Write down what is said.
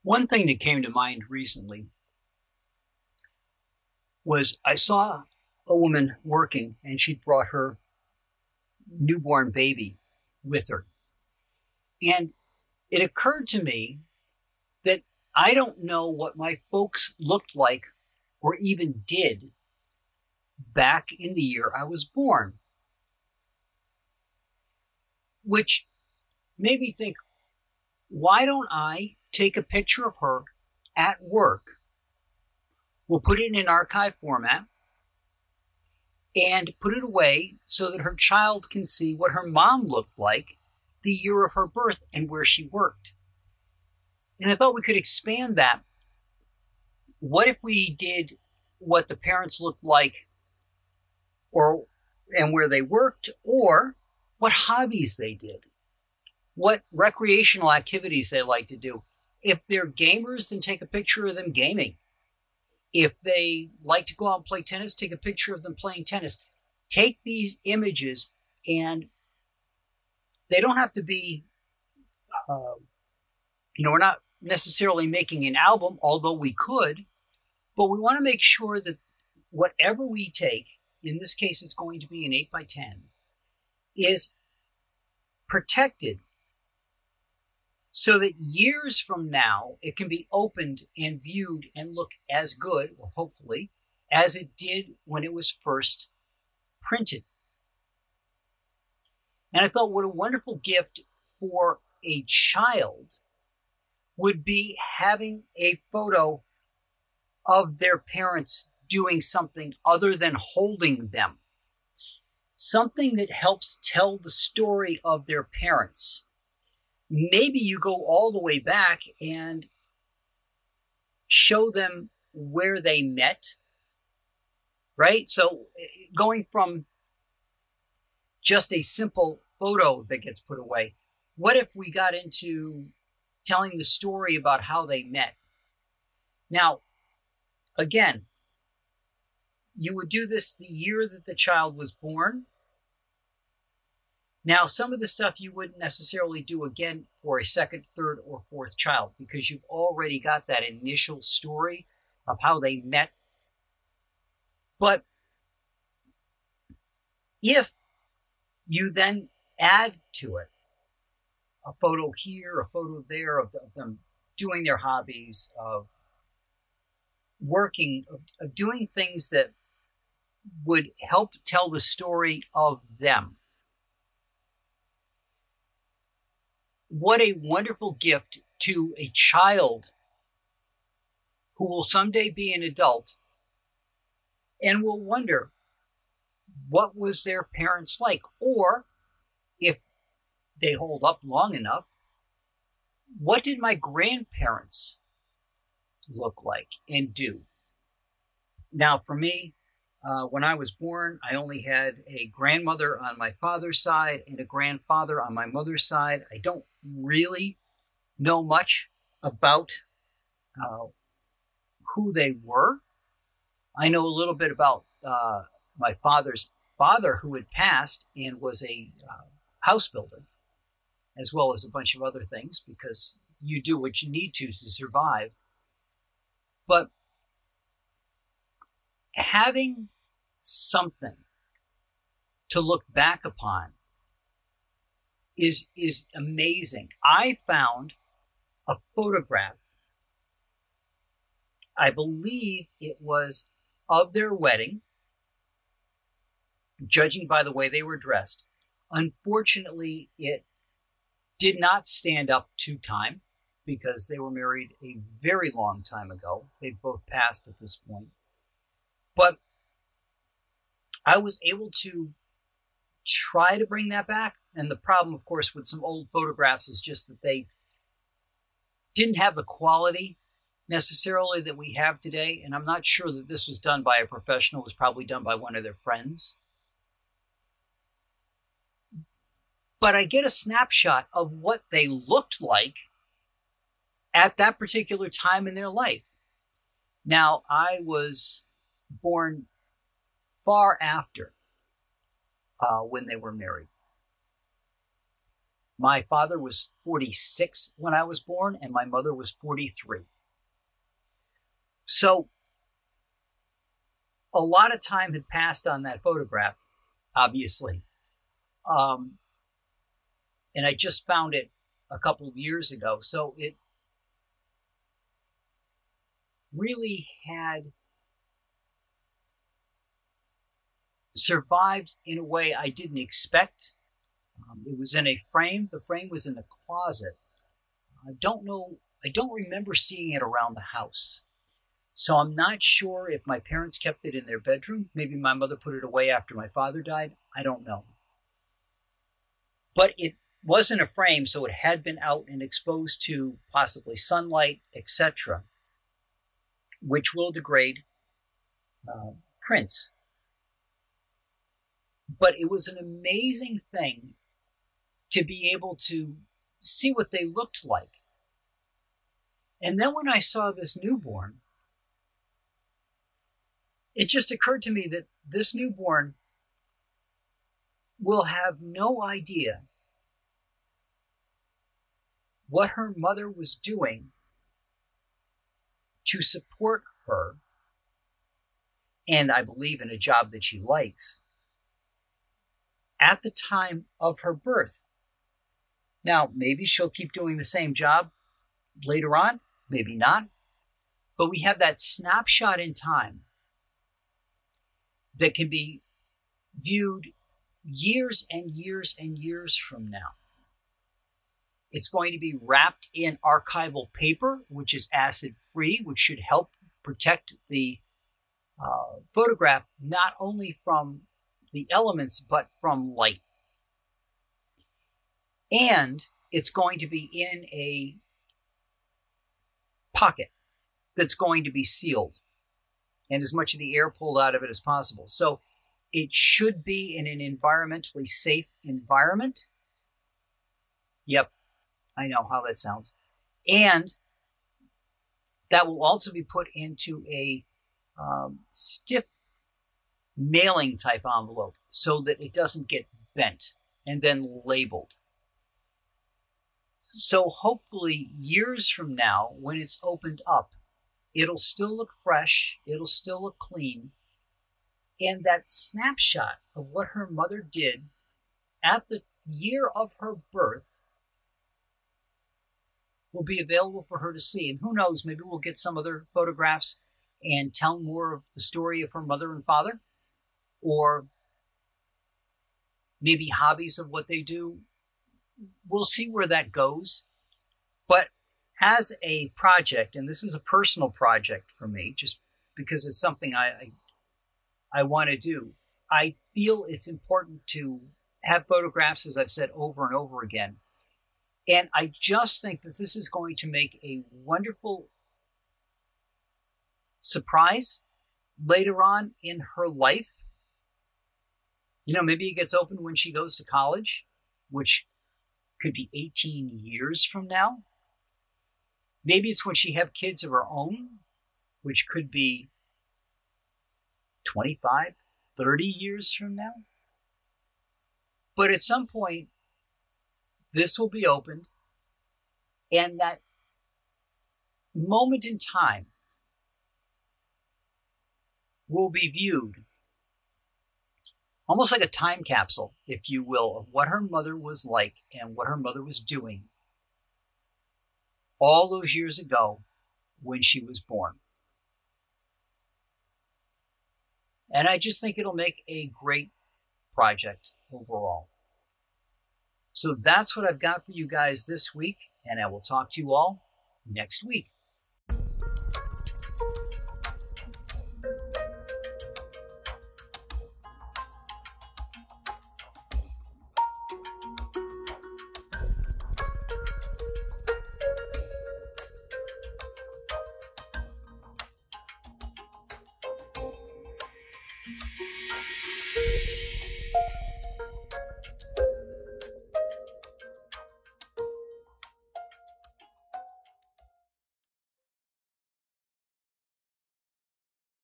One thing that came to mind recently was I saw a woman working and she brought her newborn baby with her. And it occurred to me that I don't know what my folks looked like or even did back in the year I was born, which made me think, why don't I take a picture of her at work? We'll put it in an archive format and put it away so that her child can see what her mom looked like the year of her birth and where she worked. And I thought we could expand that. What if we did what the parents looked like and where they worked, or what hobbies they did, what recreational activities they like to do? If they're gamers, then take a picture of them gaming. If they like to go out and play tennis, take a picture of them playing tennis. Take these images, and they don't have to be, we're not necessarily making an album, although we could, but we want to make sure that whatever we take, in this case it's going to be an 8x10, is protected so that years from now it can be opened and viewed and look as good, or hopefully, as it did when it was first printed. And I thought what a wonderful gift for a child would be having a photo of their parents doing something other than holding them. Something that helps tell the story of their parents. Maybe you go all the way back and show them where they met, right? So going from just a simple photo that gets put away, what if we got into telling the story about how they met? Now, again, you would do this the year that the child was born. Now, some of the stuff you wouldn't necessarily do again for a second, third, or fourth child, because you've already got that initial story of how they met. But if you then add to it a photo here, a photo there of them doing their hobbies, of working, of doing things that would help tell the story of them. What a wonderful gift to a child who will someday be an adult and will wonder, what was their parents like? Or, if they hold up long enough, what did my grandparents look like and do? Now, for me, when I was born, I only had a grandmother on my father's side and a grandfather on my mother's side. I don't really know much about who they were. I know a little bit about my father's father, who had passed and was a house builder, as well as a bunch of other things, because you do what you need to survive. But having something to look back upon is amazing. I found a photograph, I believe it was of their wedding, judging by the way they were dressed. Unfortunately, it did not stand up to time because they were married a very long time ago. They've both passed at this point. But I was able to try to bring that back. And the problem, of course, with some old photographs is just that they didn't have the quality necessarily that we have today. And I'm not sure that this was done by a professional. It was probably done by one of their friends. But I get a snapshot of what they looked like at that particular time in their life. Now, I was born far after when they were married. My father was 46 when I was born, and my mother was 43. So a lot of time had passed on that photograph, obviously. And I just found it a couple of years ago. So it really had survived in a way I didn't expect. It was in a frame. The frame was in the closet. I don't remember seeing it around the house. So I'm not sure if my parents kept it in their bedroom. Maybe my mother put it away after my father died. I don't know. But it wasn't a frame, so it had been out and exposed to possibly sunlight, etc., which will degrade prints. But it was an amazing thing to be able to see what they looked like. And then when I saw this newborn, it just occurred to me that this newborn will have no idea what her mother was doing to support her, and I believe in a job that she likes, at the time of her birth. Now, maybe she'll keep doing the same job later on, maybe not, but we have that snapshot in time that can be viewed years and years and years from now. It's going to be wrapped in archival paper, which is acid-free, which should help protect the photograph not only from the elements, but from light. And it's going to be in a pocket that's going to be sealed and as much of the air pulled out of it as possible. So it should be in an environmentally safe environment. Yep, I know how that sounds. And that will also be put into a stiff mailing type envelope so that it doesn't get bent and then labeled. So hopefully years from now, when it's opened up, it'll still look fresh, it'll still look clean, and that snapshot of what her mother did at the year of her birth will be available for her to see. And who knows, maybe we'll get some other photographs and tell more of the story of her mother and father, or maybe hobbies of what they do. We'll see where that goes. But as a project, and this is a personal project for me, just because it's something I want to do, I feel it's important to have photographs, as I've said over and over again. And I just think that this is going to make a wonderful surprise later on in her life. You know, maybe it gets opened when she goes to college, which could be 18 years from now. Maybe it's when she have kids of her own, which could be 25, 30 years from now. But at some point, this will be opened, and that moment in time will be viewed almost like a time capsule, if you will, of what her mother was like and what her mother was doing all those years ago when she was born. And I just think it'll make a great project overall. So that's what I've got for you guys this week, and I will talk to you all next week.